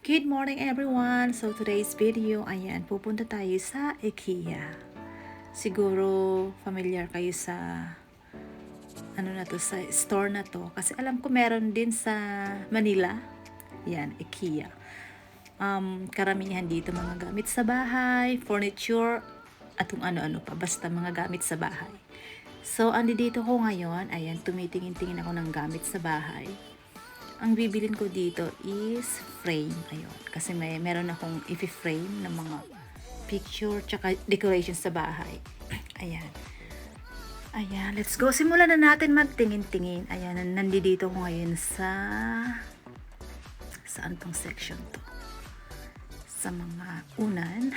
Good morning everyone! So today's video, ayan, pupunta tayo sa IKEA. Siguro familiar kayo sa sa store na to kasi alam ko meron din sa Manila. Yan, IKEA. Karamihan dito mga gamit sa bahay, furniture, at kung ano-ano pa, basta mga gamit sa bahay. So dito ko ngayon, ayan, tumitingin-tingin ako ng gamit sa bahay. Ang bibilin ko dito is frame. Ayun. Kasi meron akong i-frame ng mga picture tsaka decoration sa bahay. Ayan. Ayan. Let's go. Simulan na natin magtingin-tingin. Ayan. Nandito ko ngayon sa... Saan tong section to? Sa mga unan.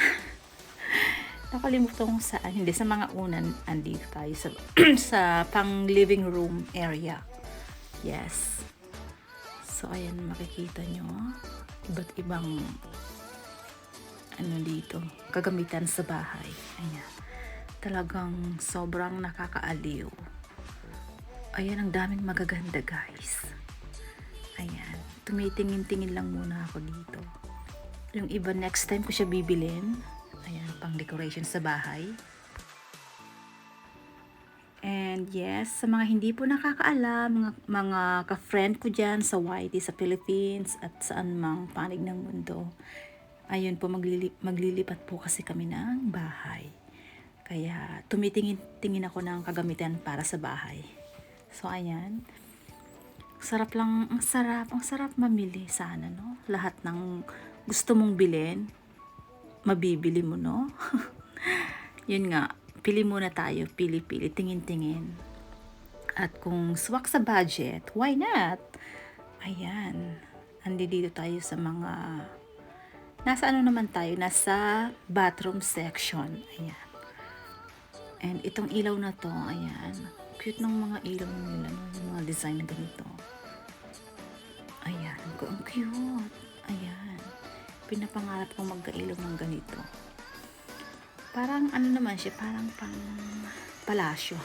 Nakalimutan kung saan. Hindi. Sa mga unan. Andito tayo sa, sa pang living room area. Yes. So, ayan, makikita nyo, iba't ibang, dito, kagamitan sa bahay. Ayan. Talagang sobrang nakakaaliw. Ayan, ang daming magaganda, guys. Ayan. Tumitingin-tingin lang muna ako dito. Yung iba, next time ko siya bibilin. Ayan, pang decoration sa bahay. And yes, sa mga hindi po nakakaalam, mga ka-friend ko dyan sa YT sa Philippines at saan mang panig ng mundo, ayun po, maglilipat po kasi kami ng bahay. Kaya tumitingin-tingin ako ng kagamitan para sa bahay. So ayan, ang sarap mamili sana, no? Lahat ng gusto mong bilhin, mabibili mo, no? Yun nga. Pili muna tayo, pili-pili, tingin-tingin. At kung swak sa budget, why not? Ayan. Dito tayo sa mga... Nasa naman tayo? Nasa bathroom section. Ayan. And itong ilaw na to, ayan. Cute ng mga ilaw nila, no? Yung mga design na ganito. Ayan. Ang cute. Ayan. Pinapangarap kong magkailaw ng ganito. Parang naman siya, parang pang palasyo.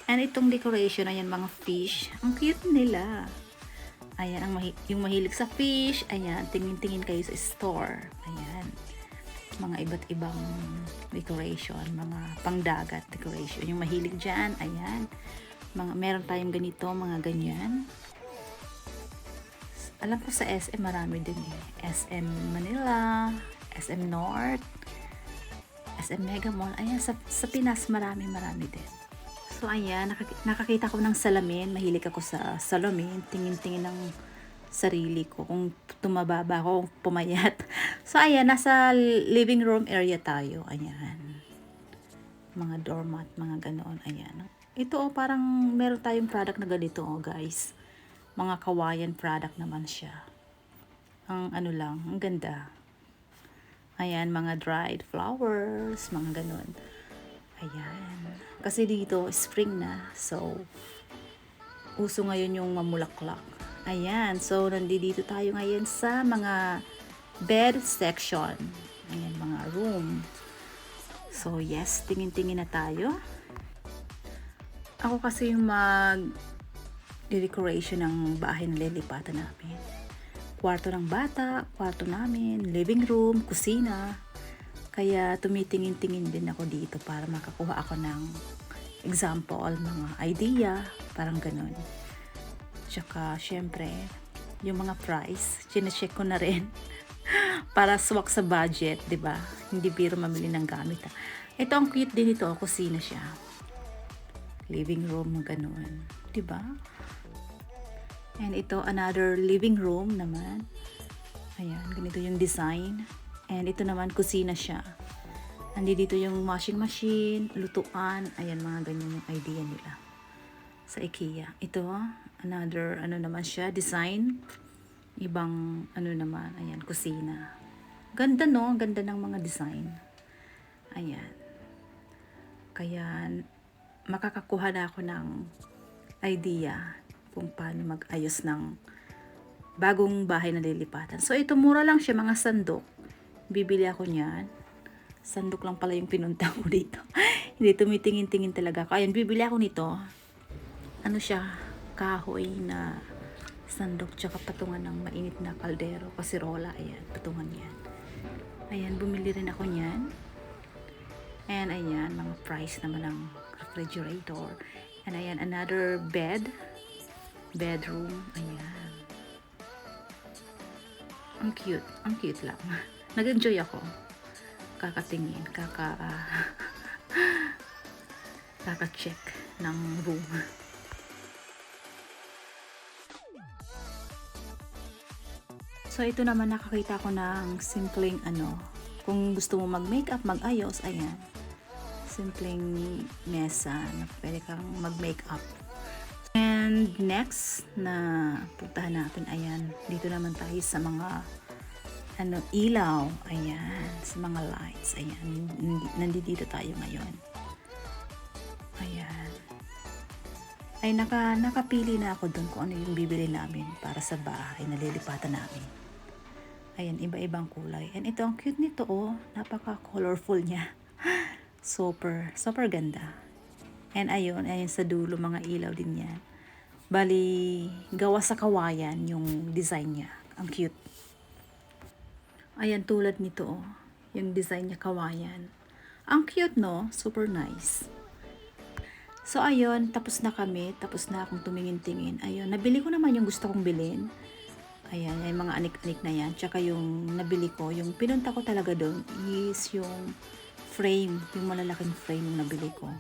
And itong decoration, ayan, mga fish. Ang cute nila. Ayan, yung mahilig sa fish, ayan, tingin-tingin kayo sa store. Ayan. Mga iba't ibang decoration, mga pangdagat decoration. Yung mahilig dyan, ayan. Meron tayong ganito, mga ganyan. Alam ko sa SM marami din eh. SM Manila, SM North, SM Mega Mall. Ayan, sa Pinas marami din. So ayan, nakakita ko ng salamin. Mahilig ako sa salamin. Tingin-tingin ng sarili ko. Kung tumababa ako, kung pumayat. So ayan, nasa living room area tayo. Ayan. Mga doormat, mga ganoon. Ayan. Ito parang meron tayong product na ganito guys. Mga kawayan product naman siya. Ang ang ganda. Ayan, mga dried flowers, mga ganun. Ayan. Kasi dito, spring na. So, uso ngayon yung mamulaklak. Ayan. So, nandito tayo ngayon sa mga bed section. Ayan, mga room. So, yes, tingin-tingin na tayo. Ako kasi yung decoration ng bahay na lilipatan namin. Kwarto ng bata, kwarto namin, living room, kusina. Kaya tumitingin-tingin din ako dito para makakuha ako ng example, mga idea, parang ganun. Tsaka, syempre, yung mga price, chinecheck ko na rin para swak sa budget, di ba? Hindi biro mamili ng gamit. Ito ang cute din ito, kusina siya. Living room, ganun. Di ba? And ito, another living room naman. Ayan, ganito yung design. And ito naman, kusina siya. Dito yung washing machine, lutuan. Ayan, mga ganyan yung idea nila sa IKEA. Ito, another, naman siya, design. Ibang, naman, ayan, kusina. Ganda, no? Ganda ng mga design. Ayan. Kaya, makakakuha na ako ng idea kung paano mag-ayos ng bagong bahay na lilipatan. So, ito mura lang siya, mga sandok. Bibili ako niyan. Sandok lang pala yung pinunta ko dito. Hindi, tumitingin-tingin talaga ako. Ayan, bibili ako nito. Siya, kahoy na Sandok tsaka patungan ng mainit na kaldero, kasirola. Ayan, patungan yan. Ayan, bumili rin ako niyan. And ayan, mga price naman ng refrigerator. And ayan, another bedroom. Ayan. Ang cute lang. Nag-enjoy ako. Kakatingin, kaka-check ng room. So ito naman, nakakita ko ng simpleng kung gusto mo mag-makeup, mag-ayos, ayan. Simpleng mesa na pwede kang mag-makeup. And next na puntahan natin, ayan, dito naman tayo sa mga ilaw, ayan, sa mga lights, ayan, nandito tayo ngayon. Ayan. Ay nakapili na ako doon kung ano yung bibili namin para sa bahay na lilipatan namin. Ayan, iba-ibang kulay. And ito, ang cute nito, oh. Napaka-colorful niya. Super ganda. And ayun sa dulo, mga ilaw din yan. Bali, gawa sa kawayan yung design niya. Ang cute. Ayan, tulad nito, oh. Yung design niya, kawayan. Ang cute, no? Super nice. So, ayun, tapos na kami. Tapos na akong tumingin-tingin. Ayun, nabili ko naman yung gusto kong bilhin. Ayan, yung mga anik-anik na yan. Tsaka yung nabili ko, yung pinunta ko talaga doon is yung frame, yung malalaking frame yung nabili ko.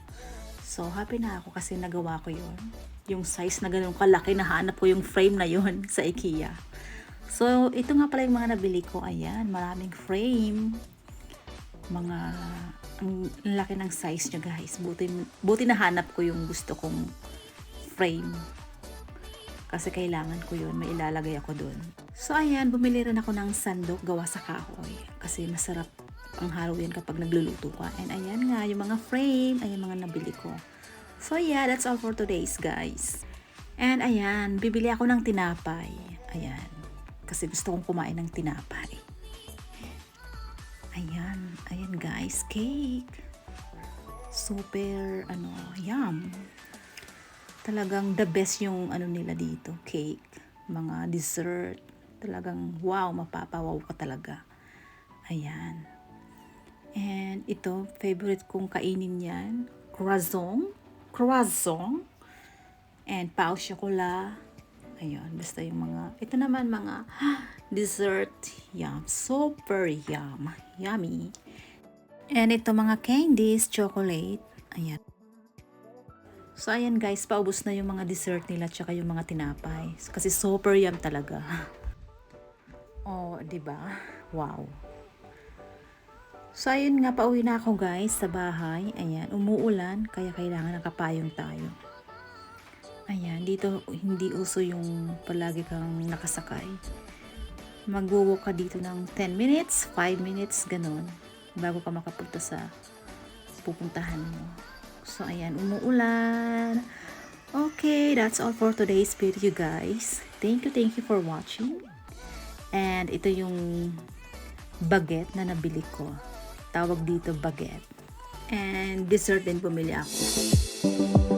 So, happy na ako kasi nagawa ko yun. Yung size na ganun kalaki, nahanap ko yung frame na yun sa IKEA. So, ito nga pala yung mga nabili ko. Ayan, maraming frame. Ang laki ng size nyo, guys. Buti nahanap ko yung gusto kong frame. Kasi kailangan ko yun, may ilalagay ako dun. So ayan, bumili rin ako ng sandok gawa sa kahoy. Kasi masarap ang Halloween kapag nagluluto ka. And ayan nga, yung mga frame, ayan mga nabili ko. So yeah, that's all for today's, guys. And ayan, bibili ako ng tinapay. Ayan, kasi gusto kong kumain ng tinapay. Ayan guys, cake. Super, yum. Talagang the best yung nila dito, cake, mga dessert. Talagang wow, mapapawaw ka talaga. Ayan. And ito, favorite kong kainin yan, croissant, and pao chocolat. Ayun, basta yung mga, ito naman mga dessert, super yummy. And ito mga candies, chocolate, ayan. So, ayan guys, paubos na yung mga dessert nila tsaka yung mga tinapay. Kasi super yum talaga. Oh, diba? Wow. So, ayun nga, pauwi na ako guys sa bahay. Ayan, umuulan, kaya kailangan nakapayong tayo. Ayan, dito hindi uso yung palagi kang nakasakay. Mag-walk ka dito ng 10 minutes, 5 minutes, ganun. Bago ka makapunta sa pupuntahan mo. So, ayan, umuulan. Okay, that's all for today's video, guys. Thank you for watching. And ito yung baguette na nabili ko. Tawag dito baguette. And dessert din bumili ako.